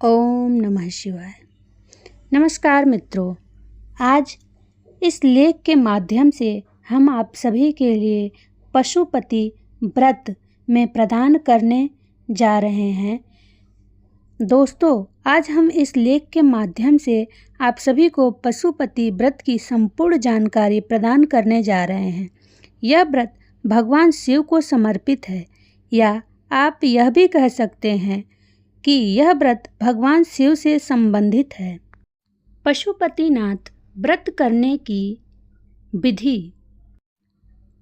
ओम नमः शिवाय। नमस्कार मित्रों, आज इस लेख के माध्यम से हम आप सभी के लिए पशुपति व्रत में प्रदान करने जा रहे हैं। दोस्तों, आज हम इस लेख के माध्यम से आप सभी को पशुपति व्रत की संपूर्ण जानकारी प्रदान करने जा रहे हैं। यह व्रत भगवान शिव को समर्पित है, या आप यह भी कह सकते हैं कि यह व्रत भगवान शिव से संबंधित है। पशुपतिनाथ व्रत करने की विधि।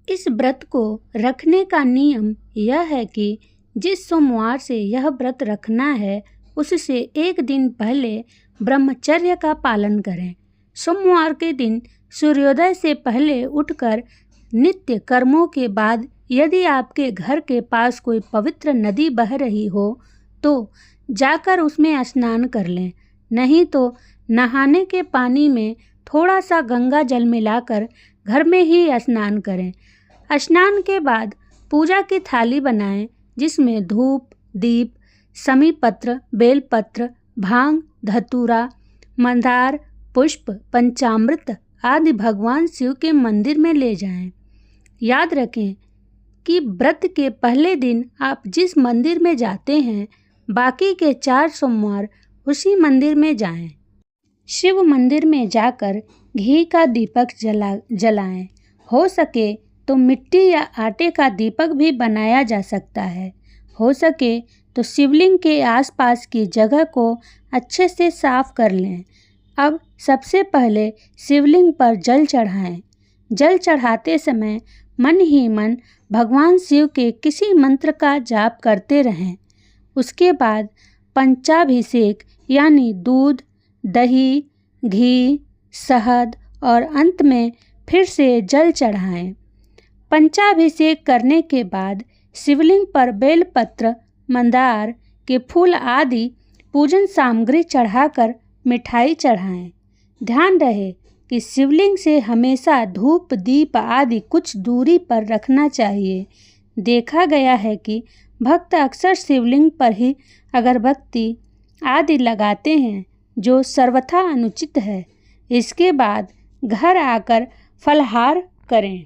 इस व्रत को रखने का नियम यह है कि जिस सोमवार से यह व्रत रखना है उससे एक दिन पहले ब्रह्मचर्य का पालन करें। सोमवार के दिन सूर्योदय से पहले उठकर नित्य कर्मों के बाद यदि आपके घर के पास कोई पवित्र नदी बह रही हो तो जाकर उसमें स्नान कर लें, नहीं तो नहाने के पानी में थोड़ा सा गंगा जल मिलाकर घर में ही स्नान करें। स्नान के बाद पूजा की थाली बनाएं, जिसमें धूप, दीप, समीपत्र, बेलपत्र, भांग, धतूरा, मंदार, पुष्प, पंचामृत आदि भगवान शिव के मंदिर में ले जाएं। याद रखें कि व्रत के पहले दिन आप जिस मंदिर में जाते हैं, बाकी के 4 सोमवार उसी मंदिर में जाएं। शिव मंदिर में जाकर घी का दीपक जलाएं। हो सके तो मिट्टी या आटे का दीपक भी बनाया जा सकता है। हो सके तो शिवलिंग के आसपास की जगह को अच्छे से साफ कर लें। अब सबसे पहले शिवलिंग पर जल चढ़ाएं। जल चढ़ाते समय मन ही मन भगवान शिव के किसी मंत्र का जाप करते रहें। उसके बाद पंचाभिषेक यानी दूध, दही, घी, शहद और अंत में फिर से जल चढ़ाएं। पंचाभिषेक करने के बाद शिवलिंग पर बेलपत्र, मंदार के फूल आदि पूजन सामग्री चढ़ाकर मिठाई चढ़ाएं। ध्यान रहे कि शिवलिंग से हमेशा धूप, दीप आदि कुछ दूरी पर रखना चाहिए। देखा गया है कि भक्त अक्सर शिवलिंग पर ही अगरबत्ती आदि लगाते हैं, जो सर्वथा अनुचित है। इसके बाद घर आकर फलाहार करें।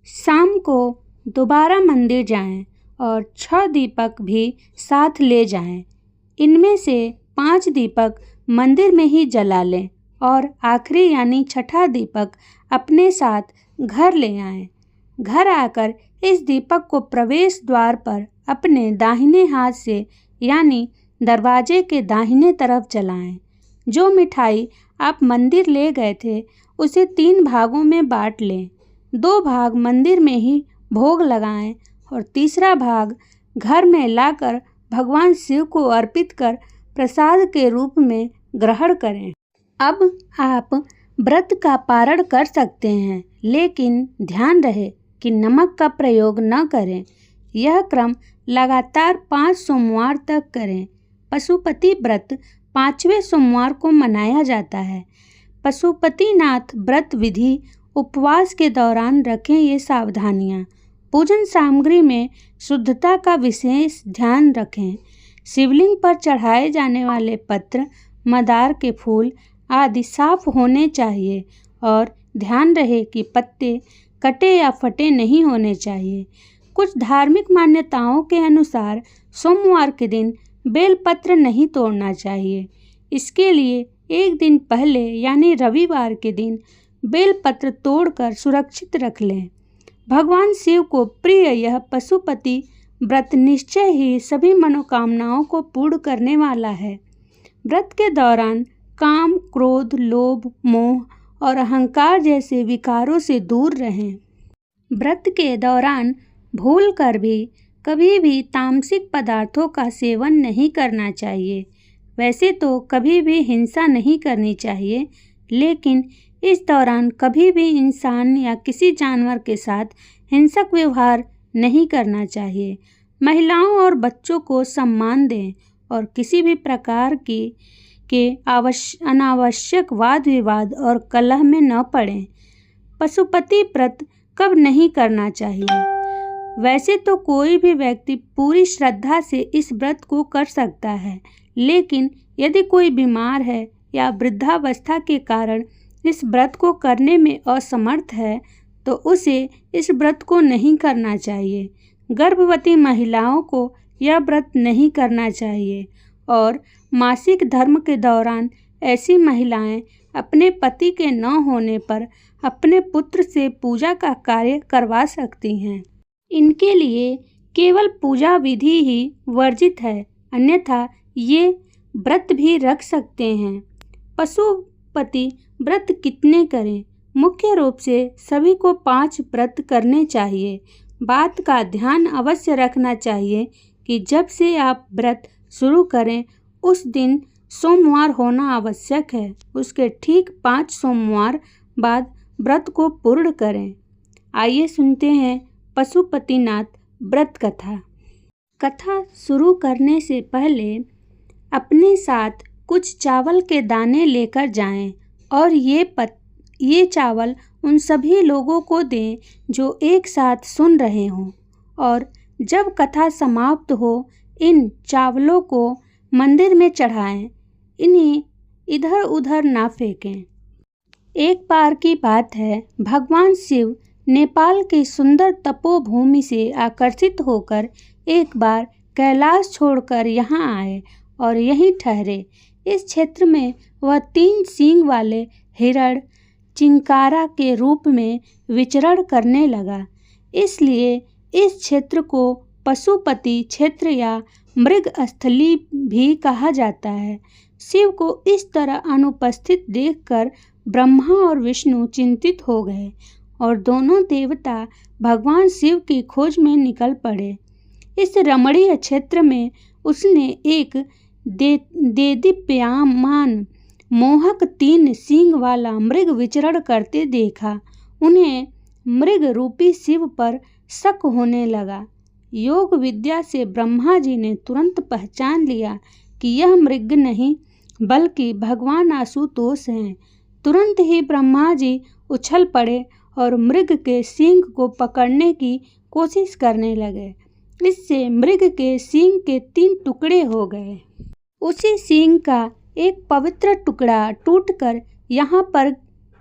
शाम को दोबारा मंदिर जाएं और 6 दीपक भी साथ ले जाएं। इनमें से 5 दीपक मंदिर में ही जला लें और आखिरी यानी 6ठा दीपक अपने साथ घर ले आएं। घर आकर इस दीपक को प्रवेश द्वार पर अपने दाहिने हाथ से यानी दरवाजे के दाहिने तरफ जलाएं। जो मिठाई आप मंदिर ले गए थे उसे 3 भागों में बांट लें। 2 भाग मंदिर में ही भोग लगाएं और तीसरा भाग घर में लाकर भगवान शिव को अर्पित कर प्रसाद के रूप में ग्रहण करें। अब आप व्रत का पारण कर सकते हैं, लेकिन ध्यान रहे कि नमक का प्रयोग न करें। यह क्रम लगातार 5 सोमवार तक करें। पशुपति व्रत 5वें सोमवार को मनाया जाता है। पशुपतिनाथ व्रत विधि। उपवास के दौरान रखें ये सावधानियाँ। पूजन सामग्री में शुद्धता का विशेष ध्यान रखें। शिवलिंग पर चढ़ाए जाने वाले पत्र, मंदार के फूल आदि साफ होने चाहिए और ध्यान रहे कि पत्ते कटे या फटे नहीं होने चाहिए। कुछ धार्मिक मान्यताओं के अनुसार सोमवार के दिन बेलपत्र नहीं तोड़ना चाहिए। इसके लिए एक दिन पहले यानी रविवार के दिन बेलपत्र तोड़कर सुरक्षित रख लें। भगवान शिव को प्रिय यह पशुपति व्रत निश्चय ही सभी मनोकामनाओं को पूर्ण करने वाला है। व्रत के दौरान काम, क्रोध, लोभ, मोह और अहंकार जैसे विकारों से दूर रहें। व्रत के दौरान भूल कर भी कभी भी तामसिक पदार्थों का सेवन नहीं करना चाहिए। वैसे तो कभी भी हिंसा नहीं करनी चाहिए, लेकिन इस दौरान कभी भी इंसान या किसी जानवर के साथ हिंसक व्यवहार नहीं करना चाहिए। महिलाओं और बच्चों को सम्मान दें और किसी भी प्रकार के अनावश्यक वाद विवाद और कलह में न पड़ें। पशुपति व्रत कब नहीं करना चाहिए? वैसे तो कोई भी व्यक्ति पूरी श्रद्धा से इस व्रत को कर सकता है, लेकिन यदि कोई बीमार है या वृद्धावस्था के कारण इस व्रत को करने में असमर्थ है तो उसे इस व्रत को नहीं करना चाहिए। गर्भवती महिलाओं को यह व्रत नहीं करना चाहिए और मासिक धर्म के दौरान ऐसी महिलाएं अपने पति के न होने पर अपने पुत्र से पूजा का कार्य करवा सकती हैं। इनके लिए केवल पूजा विधि ही वर्जित है, अन्यथा ये व्रत भी रख सकते हैं। पशुपति व्रत कितने करें? मुख्य रूप से सभी को 5 व्रत करने चाहिए। बात का ध्यान अवश्य रखना चाहिए कि जब से आप व्रत शुरू करें उस दिन सोमवार होना आवश्यक है। उसके ठीक 5 सोमवार बाद व्रत को पूर्ण करें। आइए सुनते हैं पशुपतिनाथ व्रत कथा। कथा शुरू करने से पहले अपने साथ कुछ चावल के दाने लेकर जाएं और ये चावल उन सभी लोगों को दें जो एक साथ सुन रहे हों और जब कथा समाप्त हो इन चावलों को मंदिर में चढ़ाएं। इन्हें इधर उधर ना फेंकें। एक बार की बात है, भगवान शिव नेपाल की सुंदर तपोभूमि से आकर्षित होकर एक बार कैलाश छोड़कर यहाँ आए और यहीं ठहरे। इस क्षेत्र में वह 3 सींग वाले हिरण चिंकारा के रूप में विचरण करने लगा। इसलिए इस क्षेत्र को पशुपति क्षेत्र या मृगस्थली भी कहा जाता है। शिव को इस तरह अनुपस्थित देखकर ब्रह्मा और विष्णु चिंतित हो गए और दोनों देवता भगवान शिव की खोज में निकल पड़े। इस रमणीय क्षेत्र में उसने एक देदीप्यमान मोहक 3 सींग वाला मृग विचरण करते देखा। उन्हें मृग रूपी शिव पर शक होने लगा। योग विद्या से ब्रह्मा जी ने तुरंत पहचान लिया कि यह मृग नहीं बल्कि भगवान आशुतोष हैं। तुरंत ही ब्रह्मा जी उछल पड़े और मृग के सींग को पकड़ने की कोशिश करने लगे। इससे मृग के सींग के 3 टुकड़े हो गए। उसी सींग का एक पवित्र टुकड़ा टूटकर यहाँ पर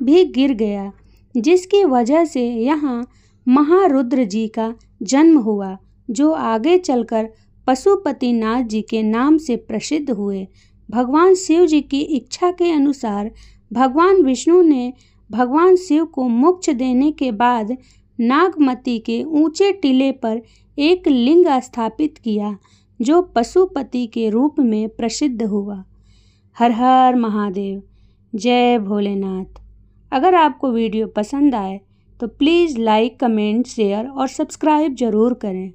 भी गिर गया, जिसकी वजह से यहाँ महारुद्र जी का जन्म हुआ, जो आगे चलकर पशुपतिनाथ जी के नाम से प्रसिद्ध हुए। भगवान शिव जी की इच्छा के अनुसार भगवान विष्णु ने भगवान शिव को मोक्ष देने के बाद नागमती के ऊंचे टीले पर एक लिंग स्थापित किया, जो पशुपति के रूप में प्रसिद्ध हुआ। हर हर महादेव, जय भोलेनाथ। अगर आपको वीडियो पसंद आए तो प्लीज़ लाइक, कमेंट, शेयर और सब्सक्राइब ज़रूर करें।